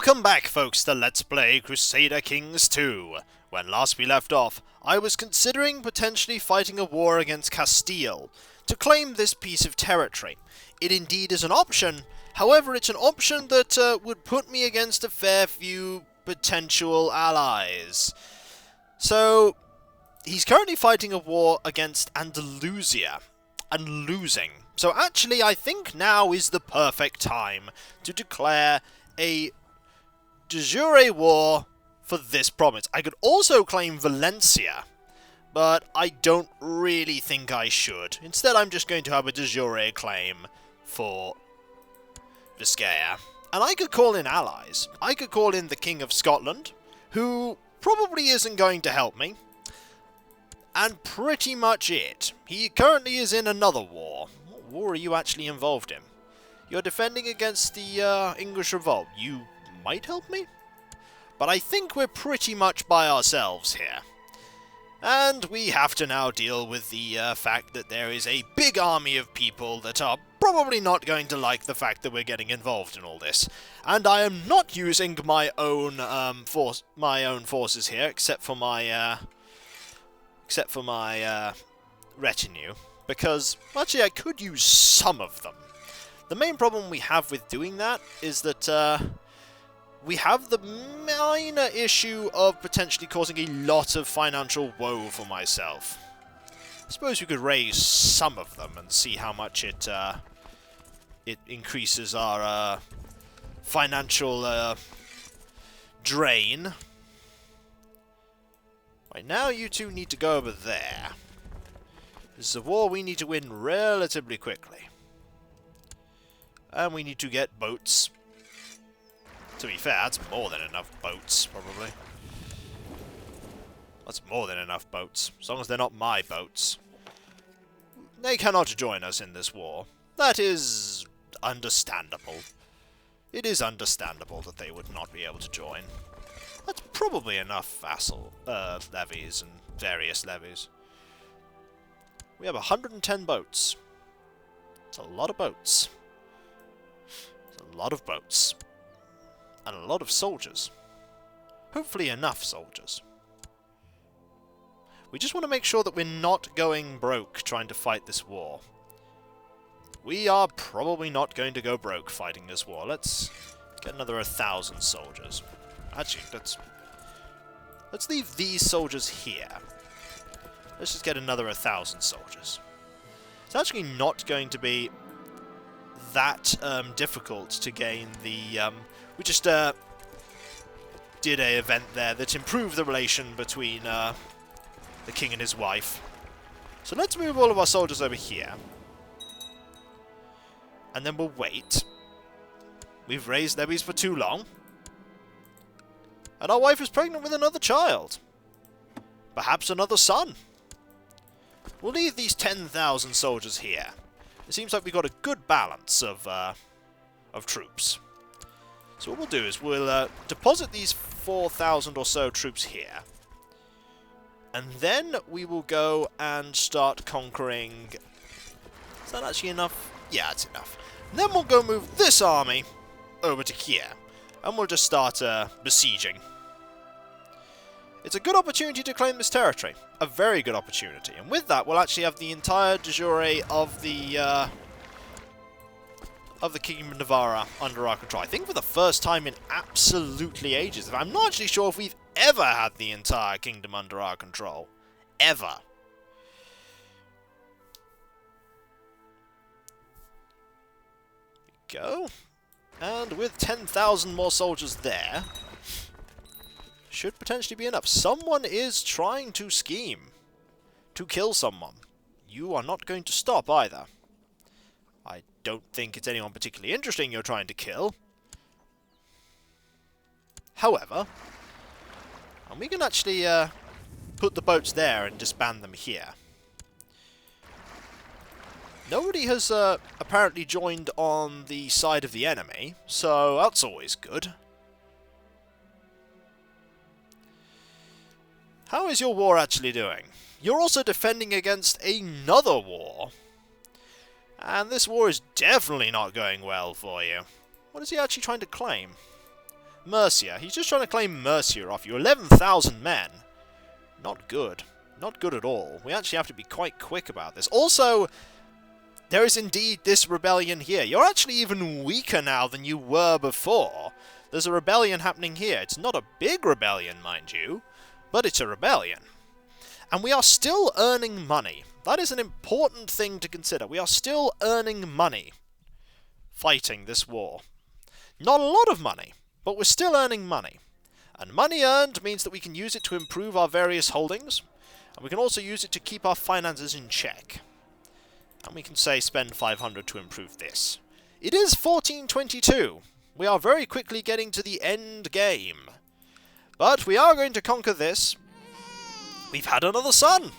Welcome back, folks, to Let's Play Crusader Kings 2. When last we left off, I was considering potentially fighting a war against Castille to claim this piece of territory. It indeed is an option, however it's an option that would put me against a fair few potential allies. So, he's currently fighting a war against Andalusia, and losing. So actually I think now is the perfect time to declare a de jure war for this province. I could also claim Valencia, but I don't really think I should. Instead, I'm just going to have a de jure claim for Viscaya. And I could call in allies. I could call in the King of Scotland, who probably isn't going to help me. And pretty much it. He currently is in another war. What war are you actually involved in? You're defending against the English revolt. You might help me? But I think we're pretty much by ourselves here. And we have to now deal with the fact that there is a big army of people that are probably not going to like the fact that we're getting involved in all this. And I am not using my own forces here, except for my retinue, because actually I could use some of them. The main problem we have with doing that is that we have the minor issue of potentially causing a lot of financial woe for myself. I suppose we could raise some of them and see how much it increases our financial drain. Right, now you two need to go over there. This is a war we need to win relatively quickly. And we need to get boats. To be fair, that's more than enough boats, probably. That's more than enough boats, as long as they're not my boats. They cannot join us in this war. That is understandable. It is understandable that they would not be able to join. That's probably enough vassal levies and various levies. We have 110 boats. It's a lot of boats. It's a lot of boats. And a lot of soldiers. Hopefully enough soldiers. We just want to make sure that we're not going broke trying to fight this war. We are probably not going to go broke fighting this war. Let's get another 1,000 soldiers. Actually, let's leave these soldiers here. Let's just get another 1,000 soldiers. It's actually not going to be that difficult to gain the... we just did an event there that improved the relation between the king and his wife. So let's move all of our soldiers over here. And then we'll wait. We've raised levies for too long. And our wife is pregnant with another child. Perhaps another son. We'll leave these 10,000 soldiers here. It seems like we've got a good balance of troops. So what we'll do is we'll deposit these 4,000 or so troops here. And then we will go and start conquering... Is that actually enough? Yeah, it's enough. And then we'll go move this army over to here. And we'll just start besieging. It's a good opportunity to claim this territory. A very good opportunity. And with that, we'll actually have the entire de jure of the Kingdom of Navarra under our control. I think for the first time in absolutely ages. I'm not actually sure if we've ever had the entire kingdom under our control. Ever. Go. And with 10,000 more soldiers there, should potentially be enough. Someone is trying to scheme to kill someone. You are not going to stop either. I don't think it's anyone particularly interesting you're trying to kill. However, and we can actually put the boats there and disband them here. Nobody has apparently joined on the side of the enemy, so that's always good. How is your war actually doing? You're also defending against another war. And this war is definitely not going well for you. What is he actually trying to claim? Mercia. He's just trying to claim Mercia off you. 11,000 men. Not good. Not good at all. We actually have to be quite quick about this. Also, there is indeed this rebellion here. You're actually even weaker now than you were before. There's a rebellion happening here. It's not a big rebellion, mind you, but it's a rebellion. And we are still earning money. That is an important thing to consider. We are still earning money fighting this war. Not a lot of money, but we're still earning money. And money earned means that we can use it to improve our various holdings, and we can also use it to keep our finances in check. And we can say spend 500 to improve this. It is 1422. We are very quickly getting to the end game. But we are going to conquer this. We've had another son.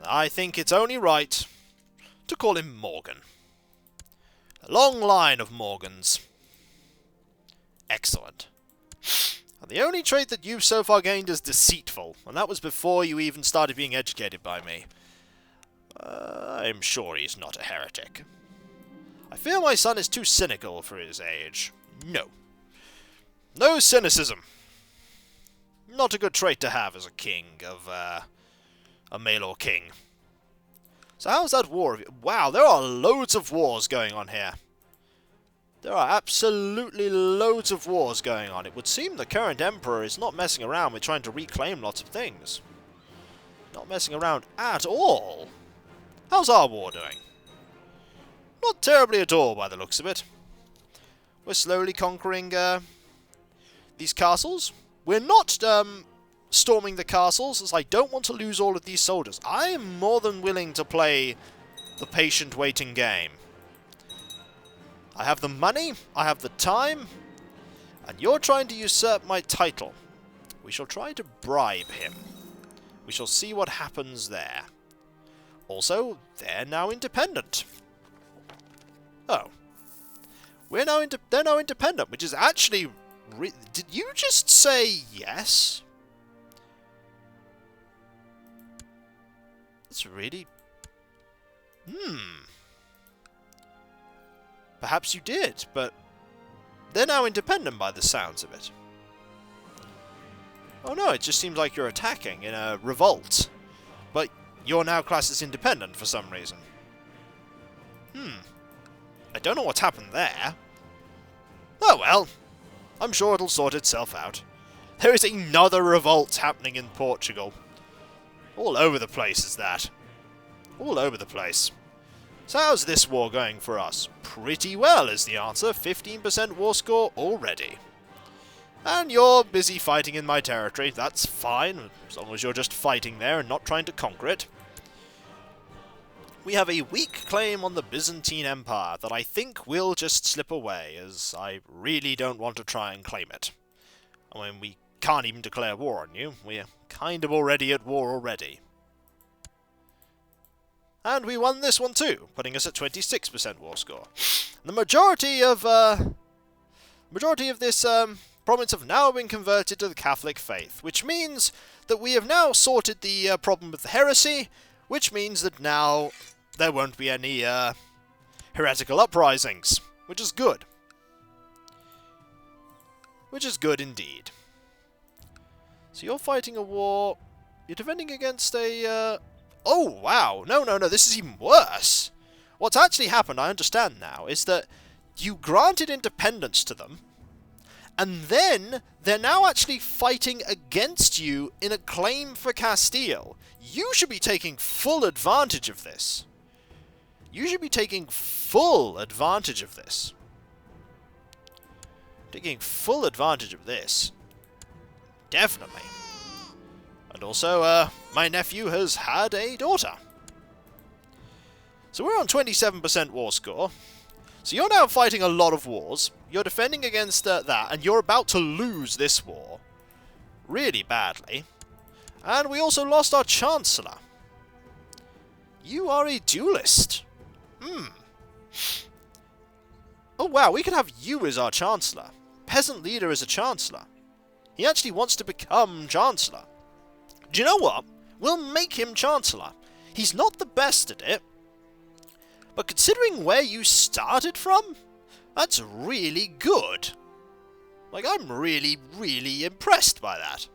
I think it's only right to call him Morgan. A long line of Morgans. Excellent. And the only trait that you've so far gained is deceitful, and that was before you even started being educated by me. I'm sure he's not a heretic. I fear my son is too cynical for his age. No. No cynicism. Not a good trait to have as a king of, a Malor king. So how's that war? Wow, there are loads of wars going on here. There are absolutely loads of wars going on. It would seem the current emperor is not messing around with trying to reclaim lots of things. Not messing around at all. How's our war doing? Not terribly at all, by the looks of it. We're slowly conquering these castles. We're not storming the castles, as I don't want to lose all of these soldiers. I am more than willing to play the patient waiting game. I have the money, I have the time, and you're trying to usurp my title. We shall try to bribe him. We shall see what happens there. Also, they're now independent. Oh. They're now independent, which is actually... Did you just say yes? That's really... Perhaps you did, but they're now independent by the sounds of it. Oh no, it just seems like you're attacking in a revolt. But you're now classed as independent for some reason. I don't know what's happened there. Oh well. I'm sure it'll sort itself out. There is another revolt happening in Portugal. All over the place is that. All over the place. So how's this war going for us? Pretty well is the answer. 15% war score already. And you're busy fighting in my territory. That's fine, as long as you're just fighting there and not trying to conquer it. We have a weak claim on the Byzantine Empire that I think will just slip away, as I really don't want to try and claim it. I mean, we can't even declare war on you. We're kind of already at war already. And we won this one too, putting us at 26% war score. The majority of this province have now been converted to the Catholic faith, which means that we have now sorted the problem with the heresy, which means that now there won't be any heretical uprisings, which is good. Which is good indeed. So you're fighting a war, you're defending against a... Oh, wow! No, this is even worse! What's actually happened, I understand now, is that you granted independence to them, and then they're now actually fighting against you in a claim for Castile. You should be taking full advantage of this. You should be taking full advantage of this. Taking full advantage of this. Definitely. And also, my nephew has had a daughter. So we're on 27% war score. So you're now fighting a lot of wars. You're defending against that, and you're about to lose this war. Really badly. And we also lost our Chancellor. You are a duelist. Oh wow, we could have you as our Chancellor. Peasant leader as a Chancellor. He actually wants to become Chancellor. Do you know what? We'll make him Chancellor. He's not the best at it. But considering where you started from, that's really good. Like, I'm really, really impressed by that.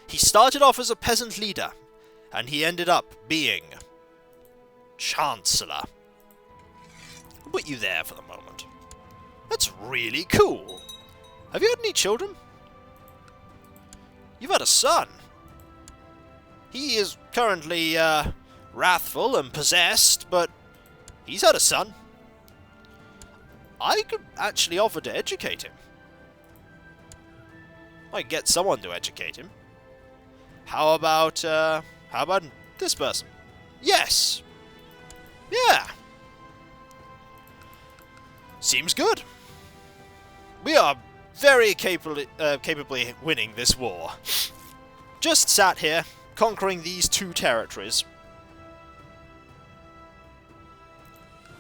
He started off as a peasant leader, and he ended up being Chancellor. I'll put you there for the moment. That's really cool. Have you had any children? You've had a son. He is currently wrathful and possessed, but he's had a son. I could actually offer to educate him. I could get someone to educate him. How about this person? Yes. Yeah. Seems good. We are very capably winning this war. Just sat here, conquering these two territories.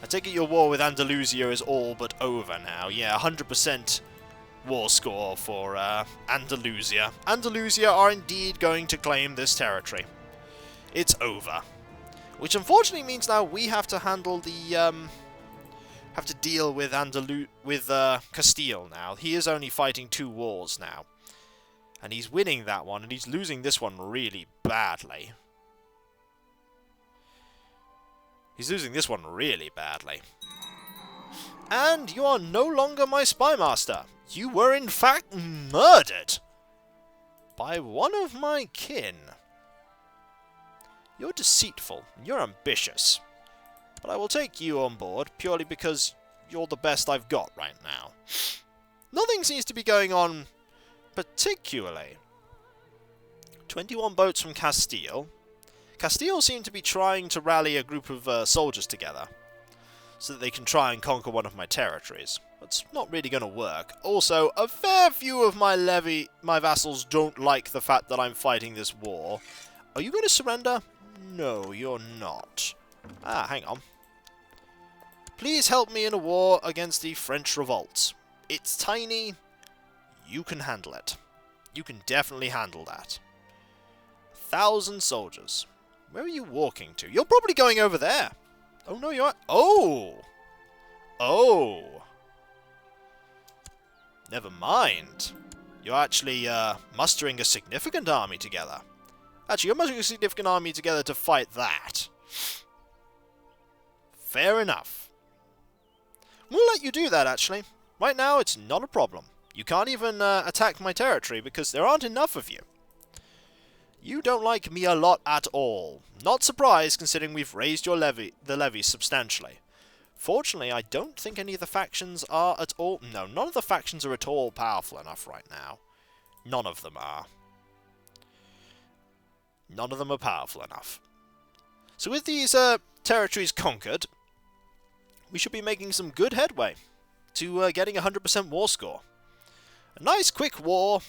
I take it your war with Andalusia is all but over now. Yeah, 100% war score for Andalusia. Andalusia are indeed going to claim this territory. It's over. Which unfortunately means now we have to handle the have to deal with Castille now. He is only fighting 2 wars now. And he's winning that one, and he's losing this one really badly. He's losing this one really badly. And you are no longer my spy master. You were in fact murdered by one of my kin. You're deceitful, and you're ambitious. But I will take you on board, purely because you're the best I've got right now. Nothing seems to be going on particularly. 21 boats from Castille. Castille seem to be trying to rally a group of soldiers together, so that they can try and conquer one of my territories. That's not really going to work. Also, a fair few of my vassals don't like the fact that I'm fighting this war. Are you going to surrender? No, you're not. Ah, hang on. Please help me in a war against the French revolt. It's tiny. You can handle it. You can definitely handle that. 1,000 soldiers. Where are you walking to? You're probably going over there. Oh, no, you're... Oh! Oh! Never mind. You're actually mustering a significant army together. Actually, you're mustering a significant army together to fight that. Fair enough. We'll let you do that, actually. Right now, it's not a problem. You can't even attack my territory because there aren't enough of you. You don't like me a lot at all. Not surprised, considering we've raised your the levy substantially. Fortunately, I don't think any of the factions are at all... No, none of the factions are at all powerful enough right now. None of them are. None of them are powerful enough. So with these territories conquered, we should be making some good headway to getting a 100% war score. A nice quick war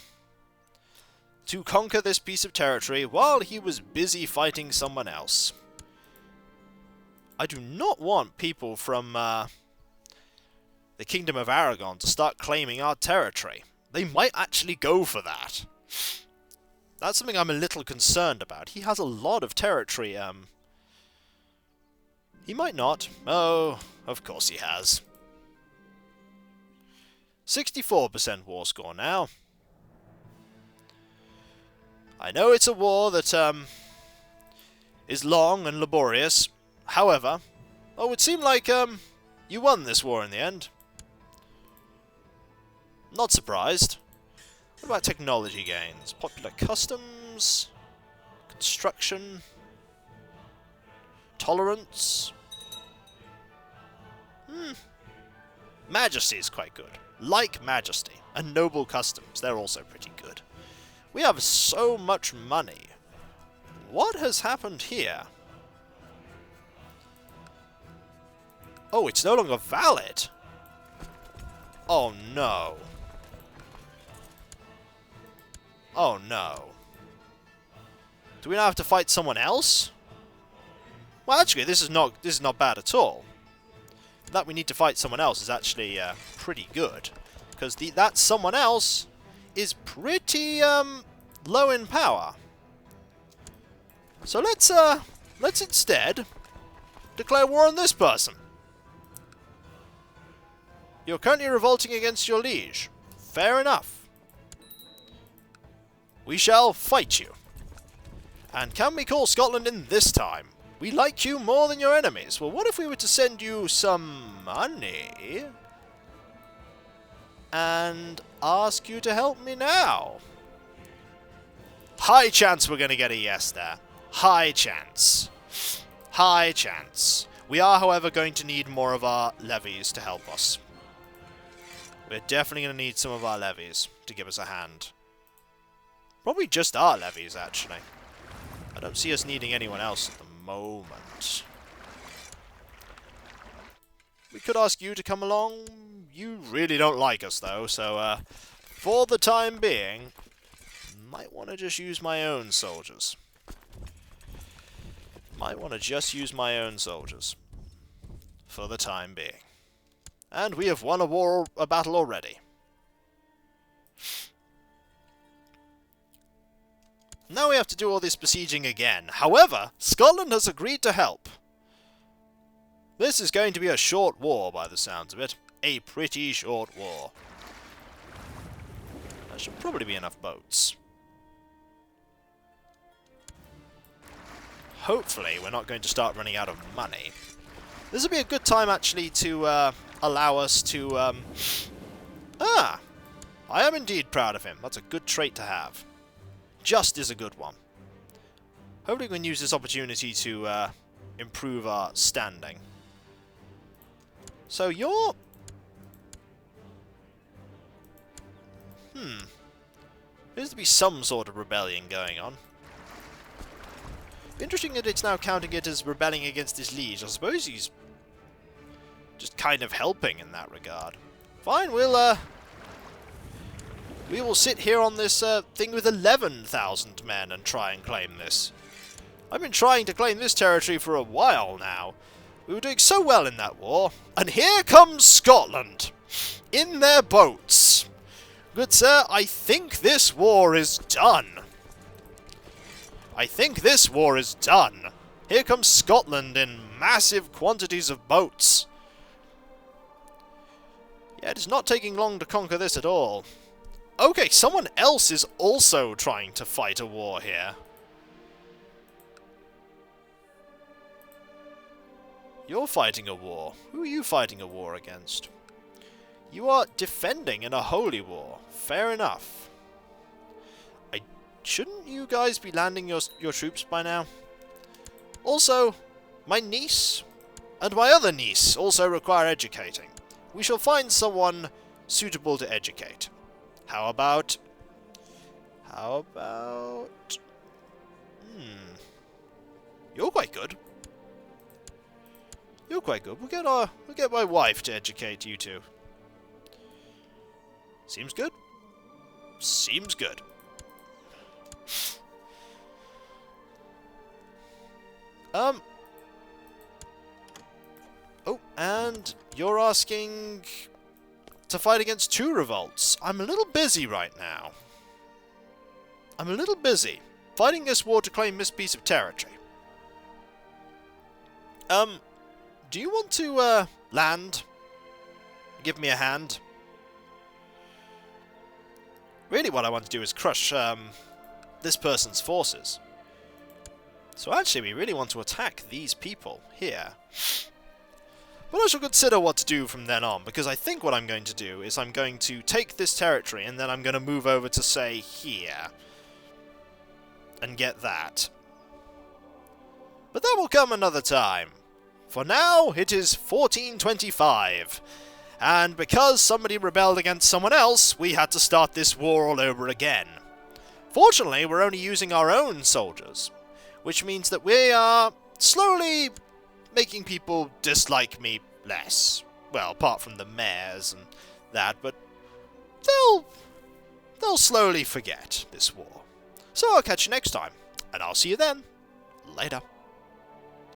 to conquer this piece of territory while he was busy fighting someone else. I do not want people from the Kingdom of Aragon to start claiming our territory. They might actually go for that. That's something I'm a little concerned about. He has a lot of territory. He might not. Oh, of course he has. 64% war score now. I know it's a war that is long and laborious. However, it would seem like you won this war in the end. Not surprised. What about technology gains? Popular customs, construction, tolerance. Majesty is quite good. Like Majesty and noble customs, they're also pretty good. We have so much money. What has happened here? Oh, it's no longer valid. Oh no. Oh no. Do we now have to fight someone else? Well, actually, this is not bad at all. That we need to fight someone else is actually pretty good, because that someone else is pretty low in power. So let's instead declare war on this person. You're currently revolting against your liege. Fair enough. We shall fight you. And can we call Scotland in this time? We like you more than your enemies. Well, what if we were to send you some money and ask you to help me now? High chance we're going to get a yes there. High chance. High chance. We are, however, going to need more of our levies to help us. We're definitely going to need some of our levies to give us a hand. Probably just our levies, actually. I don't see us needing anyone else at the moment. We could ask you to come along. You really don't like us, though, so for the time being, might want to just use my own soldiers. Might want to just use my own soldiers. For the time being. And we have won a battle already. Now we have to do all this besieging again. However, Scotland has agreed to help. This is going to be a short war, by the sounds of it. A pretty short war. There should probably be enough boats. Hopefully, we're not going to start running out of money. This will be a good time, actually, to allow us to... I am indeed proud of him. That's a good trait to have. Just is a good one. Hopefully we can use this opportunity to improve our standing. So you're... There needs to be some sort of rebellion going on. Interesting that it's now counting it as rebelling against his liege. I suppose he's just kind of helping in that regard. Fine, we will sit here on this thing with 11,000 men and try and claim this. I've been trying to claim this territory for a while now. We were doing so well in that war. And here comes Scotland! In their boats! Good sir, I think this war is done. I think this war is done. Here comes Scotland in massive quantities of boats. Yeah, it is not taking long to conquer this at all. Okay, someone else is also trying to fight a war here. You're fighting a war. Who are you fighting a war against? You are defending in a holy war. Fair enough. Shouldn't you guys be landing your troops by now? Also, my niece and my other niece also require educating. We shall find someone suitable to educate. How about... You're quite good. You're quite good. We'll get my wife to educate you two. Seems good. Seems good. Oh, and you're asking to fight against 2 revolts. I'm a little busy right now. I'm a little busy fighting this war to claim this piece of territory. Do you want to land? Give me a hand. Really what I want to do is crush this person's forces. So actually we really want to attack these people here. But I shall consider what to do from then on, because I think what I'm going to do is I'm going to take this territory and then I'm going to move over to, say, here. And get that. But that will come another time. For now, it is 1425. And because somebody rebelled against someone else, we had to start this war all over again. Fortunately, we're only using our own soldiers, which means that we are slowly making people dislike me less. Well, apart from the mayors and that, but they'll slowly forget this war. So I'll catch you next time, and I'll see you then. Later.